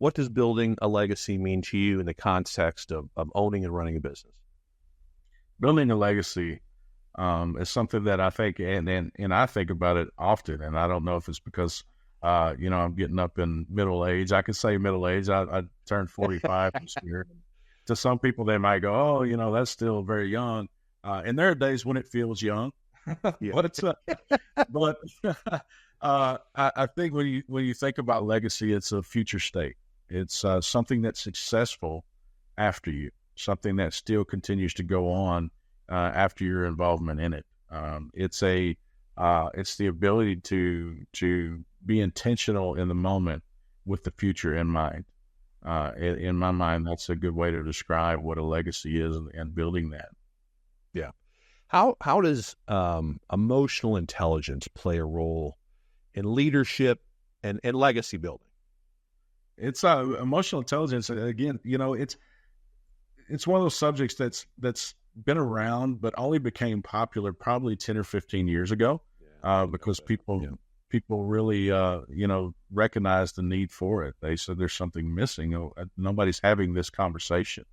what does building a legacy mean to you in the context of owning and running a business? Building a legacy is something that I think, and I think about it often, and I don't know if it's because, I'm getting up in middle age. I could say middle age. I turned 45 this year. To some people, they might go, oh, that's still very young. And there are days when it feels young, but I think when you think about legacy, it's a future state. It's something that's successful after you, something that still continues to go on after your involvement in it. It's the ability to be intentional in the moment with the future in mind. In my mind, that's a good way to describe what a legacy is and building that. Yeah. How does emotional intelligence play a role in leadership and legacy building? It's emotional intelligence. Again, it's one of those subjects that's been around, but only became popular probably 10 or 15 years ago, because people really, recognized the need for it. They said there's something missing. Nobody's having this conversation.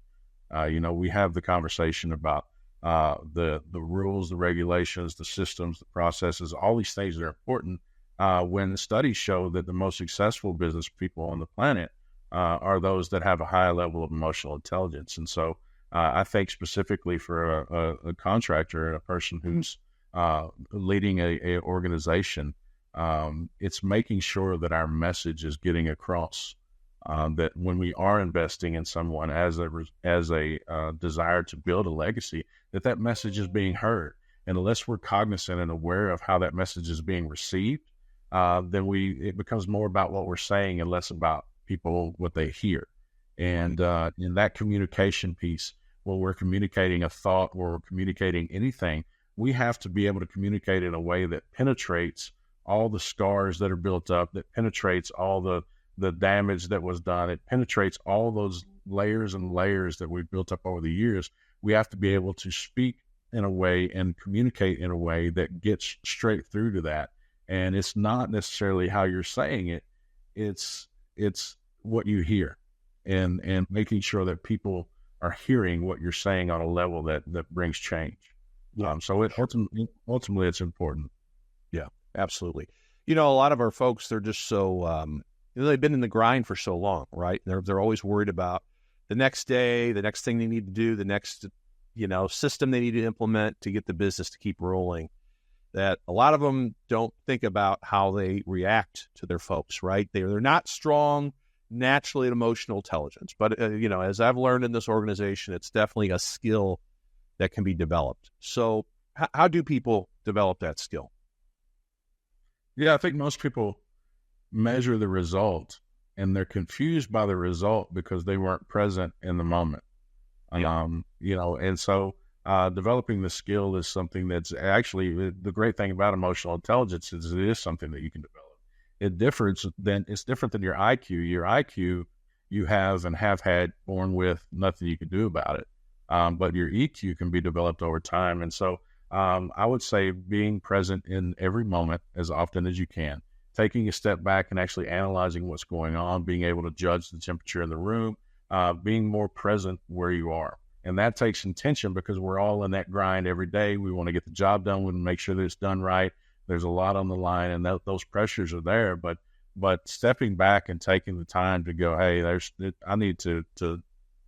We have the conversation about the rules, the regulations, the systems, the processes, all these things that are important. When the studies show that the most successful business people on the planet are those that have a high level of emotional intelligence. And so I think specifically for a contractor, a person who's leading a organization, it's making sure that our message is getting across, that when we are investing in someone as a desire to build a legacy, that message is being heard. And unless we're cognizant and aware of how that message is being received, then it becomes more about what we're saying and less about people, what they hear. And in that communication piece, when we're communicating a thought or we're communicating anything, we have to be able to communicate in a way that penetrates all the scars that are built up, that penetrates all the damage that was done. It penetrates all those layers and layers that we've built up over the years. We have to be able to speak in a way and communicate in a way that gets straight through to that. And it's not necessarily how you're saying it. It's what you hear, and making sure that people are hearing what you're saying on a level that brings change. So ultimately it's important. Yeah, absolutely. A lot of our folks, they're just so, they've been in the grind for so long, right? They're always worried about the next day, the next thing they need to do, the next, system they need to implement to get the business to keep rolling, that a lot of them don't think about how they react to their folks, right? They're not strong naturally in emotional intelligence, but, as I've learned in this organization, it's definitely a skill that can be developed. So how do people develop that skill? Yeah, I think most people measure the result and they're confused by the result because they weren't present in the moment. And so developing the skill is something that's actually, the great thing about emotional intelligence is it is something that you can develop. It's different than your IQ. Your IQ you have and have had born with, nothing you can do about it. But your EQ can be developed over time. And so I would say being present in every moment as often as you can, taking a step back and actually analyzing what's going on, being able to judge the temperature in the room, being more present where you are. And that takes intention because we're all in that grind every day. We want to get the job done. We want to make sure that it's done right. There's a lot on the line, and those pressures are there. But stepping back and taking the time to go, hey, I need to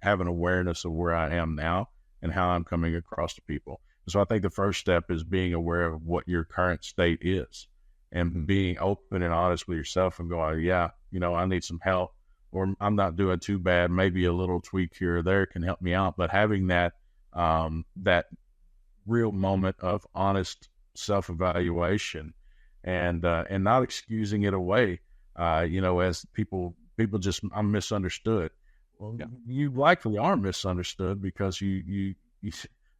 have an awareness of where I am now and how I'm coming across to people. So I think the first step is being aware of what your current state is and being open and honest with yourself and going, I need some help, or I'm not doing too bad. Maybe a little tweak here or there can help me out. But having that real moment of honest self-evaluation and not excusing it away, as people just, I'm misunderstood. Well, you likely are misunderstood because you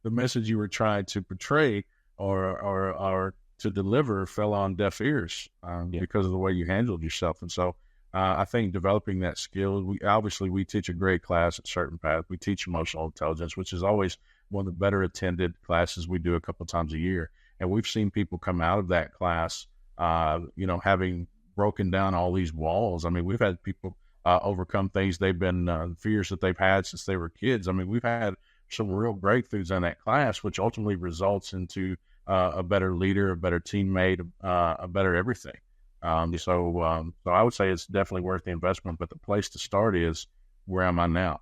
the message you were trying to portray or to deliver fell on deaf ears because of the way you handled yourself. And so I think developing that skill, we teach a great class at CertainPath. We teach emotional intelligence, which is always one of the better attended classes we do a couple times a year. And we've seen people come out of that class, having broken down all these walls. I mean, we've had people overcome things they've been fears that they've had since they were kids. I mean, we've had some real breakthroughs in that class, which ultimately results into a better leader, a better teammate, a better everything. So I would say it's definitely worth the investment, but the place to start is, where am I now?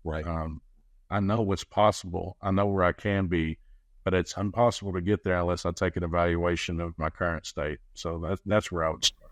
Right. I know what's possible. I know where I can be, but it's impossible to get there unless I take an evaluation of my current state. So that's where I would start.